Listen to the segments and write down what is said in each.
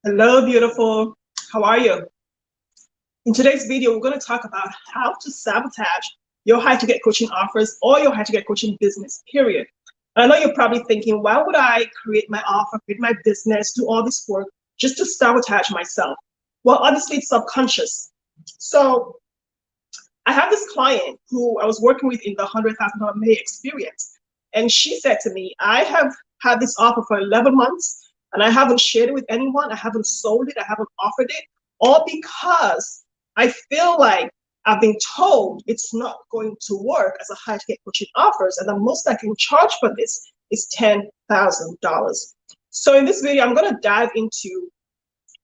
Hello, beautiful. How are you? In today's video, we're going to talk about how to sabotage your high-ticket coaching offers or your high-ticket coaching business, period. And I know you're probably thinking, why would I create my offer, create my business, do all this work just to sabotage myself? Well, obviously, it's subconscious. So I have this client who I was working with in the $100,000 May experience. And she said to me, I have had this offer for 11 months and I haven't shared it with anyone. I haven't sold it. I haven't offered it, all because I feel like I've been told it's not going to work as a high ticket coaching offers. And the most I can charge for this is $10,000. So in this video, I'm going to dive into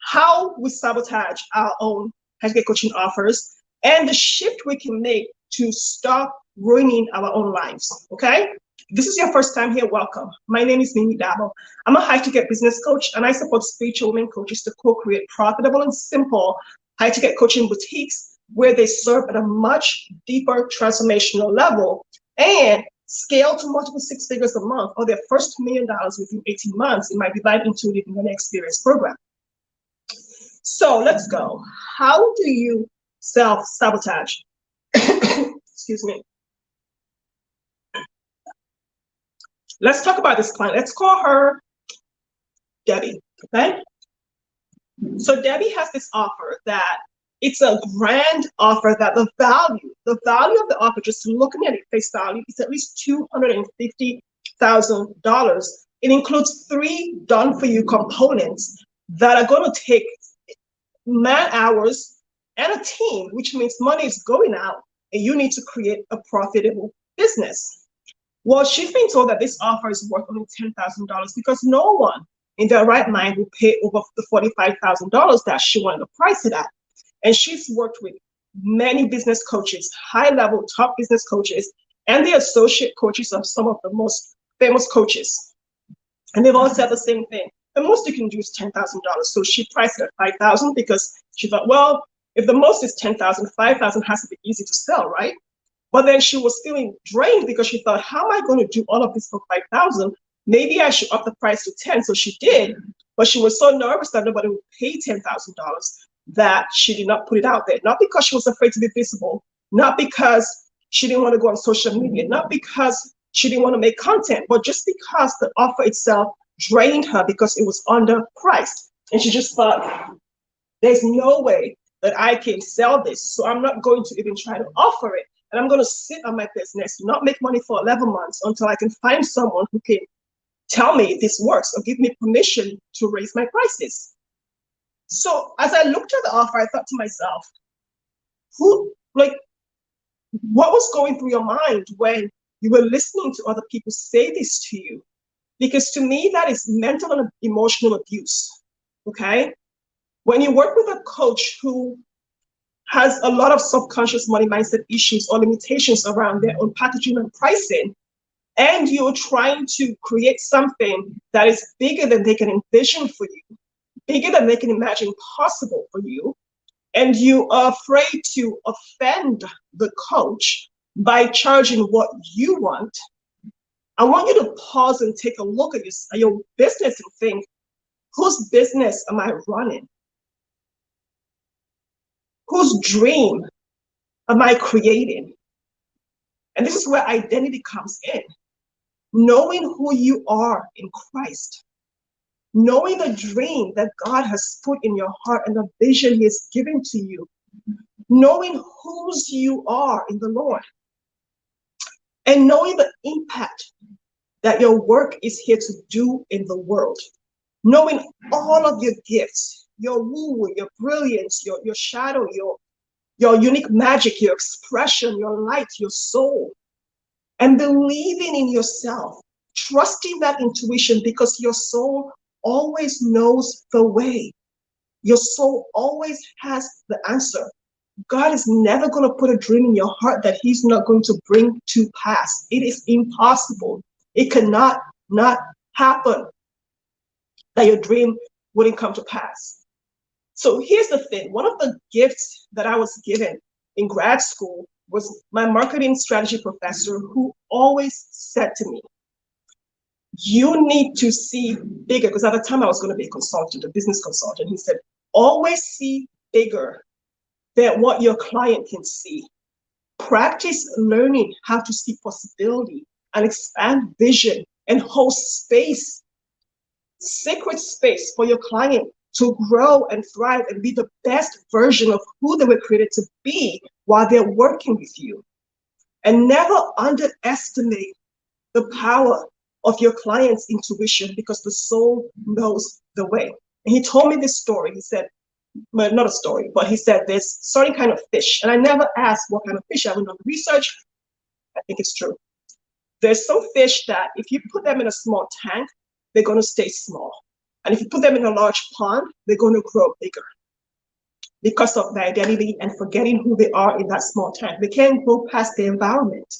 how we sabotage our own high ticket coaching offers and the shift we can make to stop ruining our own lives, okay? If this is your first time here, welcome. My name is Dabo. I'm a high-ticket business coach, and I support spiritual women coaches to co-create profitable and simple high-ticket coaching boutiques where they serve at a much deeper transformational level and scale to multiple six figures a month or their first $1 million within 18 months in my Divine Intuitive Millionaire Experience program. So let's go. How do you self-sabotage? Excuse me. Let's talk about this client. Let's call her Debbie, okay? So Debbie has this offer that it's a grand offer that the value of the offer, just looking at it face value, is at least $250,000. It includes 3 done-for-you components that are going to take man hours and a team, which means money is going out and you need to create a profitable business. Well, she's been told that this offer is worth only $10,000 because no one in their right mind will pay over the $45,000 that she wanted to price it at. And she's worked with many business coaches, high-level top business coaches, and the associate coaches of some of the most famous coaches. And they've all said the same thing. The most you can do is $10,000. So she priced it at $5,000 because she thought, well, if the most is $10,000, $5,000 has to be easy to sell, right? But then she was feeling drained because she thought, how am I going to do all of this for $5,000? Maybe I should up the price to $10,000. So she did, but she was so nervous that nobody would pay $10,000 that she did not put it out there. Not because she was afraid to be visible, not because she didn't want to go on social media, not because she didn't want to make content, but just because the offer itself drained her because it was underpriced. And she just thought, there's no way that I can sell this, so I'm not going to even try to offer it. And I'm going to sit on my business, not make money for 11 months until I can find someone who can tell me this works or give me permission to raise my prices. So as I looked at the offer, I thought to myself, what was going through your mind when you were listening to other people say this to you? Because to me, that is mental and emotional abuse, okay? When you work with a coach who has a lot of subconscious money mindset issues or limitations around their own packaging and pricing, and you're trying to create something that is bigger than they can envision for you, bigger than they can imagine possible for you, and you are afraid to offend the coach by charging what you want, I want you to pause and take a look at your business and think, whose business am I running? Whose dream am I creating? And this is where identity comes in. Knowing who you are in Christ. Knowing the dream that God has put in your heart and the vision He has given to you. Knowing whose you are in the Lord. And knowing the impact that your work is here to do in the world. Knowing all of your gifts, your woo, your brilliance, your shadow, your unique magic, your expression, your light, your soul, and believing in yourself, trusting that intuition because your soul always knows the way. Your soul always has the answer. God is never going to put a dream in your heart that He's not going to bring to pass. It is impossible. It cannot not happen that your dream wouldn't come to pass. So here's the thing. One of the gifts that I was given in grad school was my marketing strategy professor, who always said to me, You need to see bigger, because at the time I was going to be a consultant, a business consultant. He said, always see bigger than what your client can see. Practice learning how to see possibility and expand vision and hold space, sacred space for your client to grow and thrive and be the best version of who they were created to be while they're working with you. And never underestimate the power of your client's intuition, because the soul knows the way. And he told me this story. He said, well, not a story, but he said there's certain kind of fish. And I never asked what kind of fish. I went on the research. I think it's true. There's some fish that if you put them in a small tank, they're going to stay small. And if you put them in a large pond, they're going to grow bigger because of their identity and forgetting who they are in that small tank. They can't grow past the environment.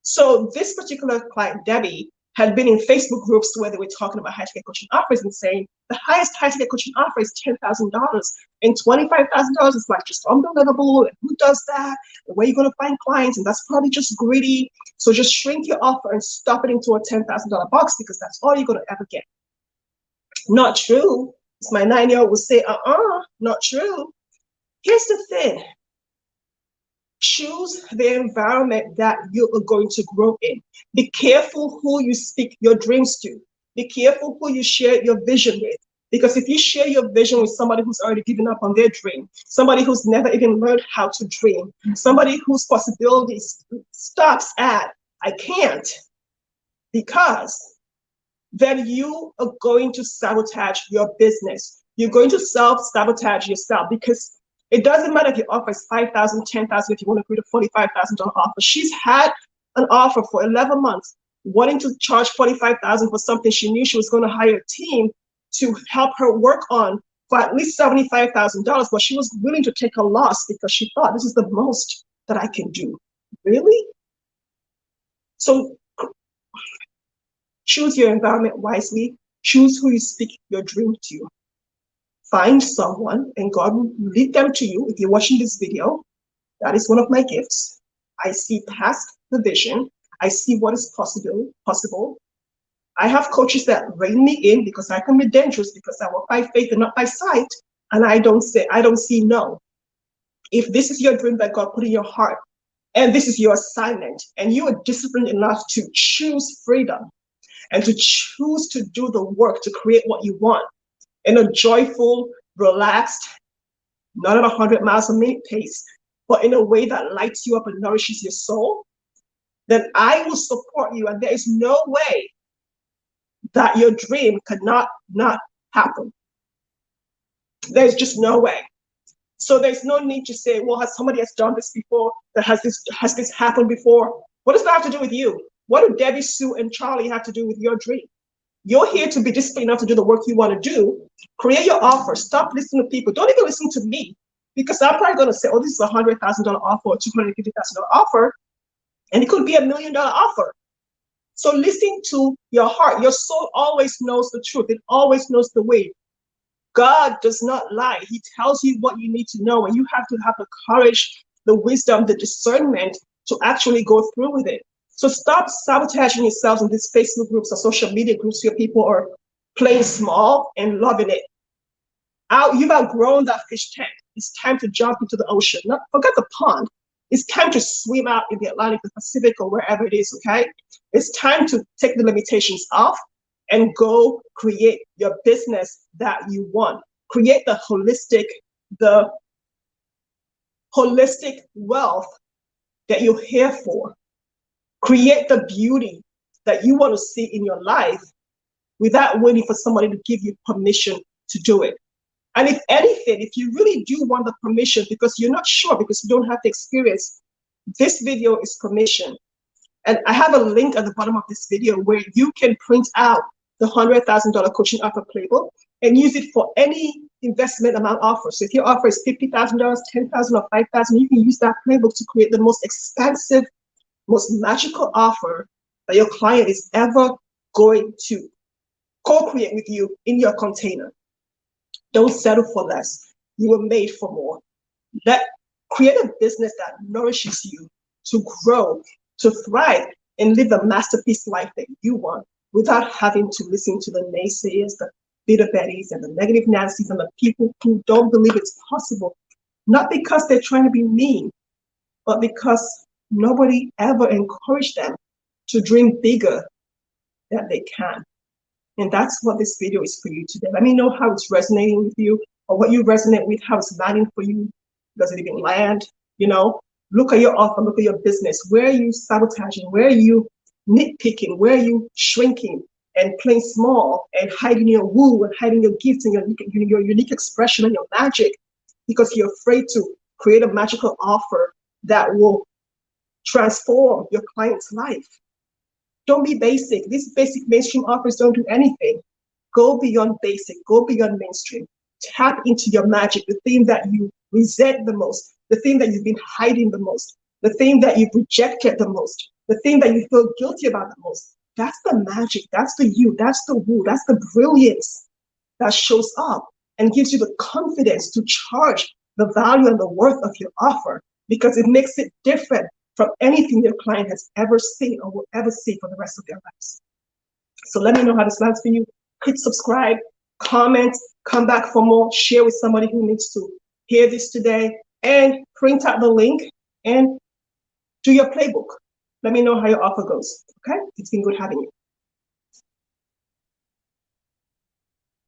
So this particular client, Debbie, had been in Facebook groups where they were talking about high-ticket coaching offers and saying the highest high-ticket coaching offer is $10,000 and $25,000 is like just unbelievable. And who does that? And where are you going to find clients? And that's probably just greedy. So just shrink your offer and stuff it into a $10,000 box, because that's all you're going to ever get. Not true. As my 9-year-old would say, not true. Here's the thing. Choose the environment that you are going to grow in. Be careful who you speak your dreams to. Be careful who you share your vision with. Because if you share your vision with somebody who's already given up on their dream, somebody who's never even learned how to dream, somebody whose possibilities stops at, I can't, because then you are going to sabotage your business. You're going to self-sabotage yourself, because it doesn't matter if your offer is $5,000, $10,000, if you want to create a $45,000 offer. She's had an offer for 11 months, wanting to charge $45,000 for something she knew she was going to hire a team to help her work on for at least $75,000, but she was willing to take a loss because she thought this is the most that I can do. Really? So choose your environment wisely. Choose who you speak your dream to. Find someone, and God will lead them to you. If you're watching this video, that is one of my gifts. I see past the vision. I see what is possible. I have coaches that rein me in, because I can be dangerous, because I walk by faith and not by sight. And I don't see no. If this is your dream that God put in your heart, and this is your assignment, and you are disciplined enough to choose freedom and to choose to do the work to create what you want in a joyful, relaxed, not at 100 miles a minute pace, but in a way that lights you up and nourishes your soul, then I will support you. And there is no way that your dream could not happen. There's just no way. So there's no need to say, well, has somebody else done this before? Has this happened before? What does that have to do with you? What do Debbie, Sue, and Charlie have to do with your dream? You're here to be disciplined enough to do the work you want to do. Create your offer. Stop listening to people. Don't even listen to me, because I'm probably going to say, oh, this is a $100,000 offer or $250,000 offer, and it could be $1 million offer. So listen to your heart. Your soul always knows the truth. It always knows the way. God does not lie. He tells you what you need to know, and you have to have the courage, the wisdom, the discernment to actually go through with it. So stop sabotaging yourselves in these Facebook groups or social media groups where people are playing small and loving it. You've outgrown that fish tank. It's time to jump into the ocean. Forget the pond. It's time to swim out in the Atlantic, the Pacific, or wherever it is, okay? It's time to take the limitations off and go create your business that you want. Create the holistic wealth that you're here for. Create the beauty that you want to see in your life without waiting for somebody to give you permission to do it. And if anything, if you really do want the permission because you're not sure, because you don't have the experience, this video is permission. And I have a link at the bottom of this video where you can print out the $100,000 coaching offer playbook and use it for any investment amount offer. So if your offer is $50,000, $10,000, or $5,000, you can use that playbook to create the most expansive, most magical offer that your client is ever going to co-create with you in your container. Don't settle for less. You were made for more. Create a business that nourishes you to grow, to thrive, and live the masterpiece life that you want. without having to listen to the naysayers, the bitter Bettys, and the negative Nancy's, and the people who don't believe it's possible, not because they're trying to be mean, but because nobody ever encouraged them to dream bigger than they can. And that's what this video is for you today. Let me know how it's resonating with you, or what you resonate with, how it's landing for you. Does it even land? You know, look at your offer, look at your business. Where are you sabotaging? Where are you nitpicking? Where are you shrinking and playing small and hiding your woo and hiding your gifts and your unique expression and your magic, because you're afraid to create a magical offer that will transform your client's life? Don't be basic. These basic mainstream offers don't do anything. Go beyond basic, go beyond mainstream. Tap into your magic, the thing that you resent the most, the thing that you've been hiding the most, the thing that you've rejected the most, the thing that you feel guilty about the most. That's the magic, that's the you, that's the woo, that's the brilliance that shows up and gives you the confidence to charge the value and the worth of your offer, because it makes it different from anything your client has ever seen or will ever see for the rest of their lives. So let me know how this lands for you. Hit subscribe, comment, come back for more, share with somebody who needs to hear this today, and print out the link and do your playbook. Let me know how your offer goes. Okay? It's been good having you.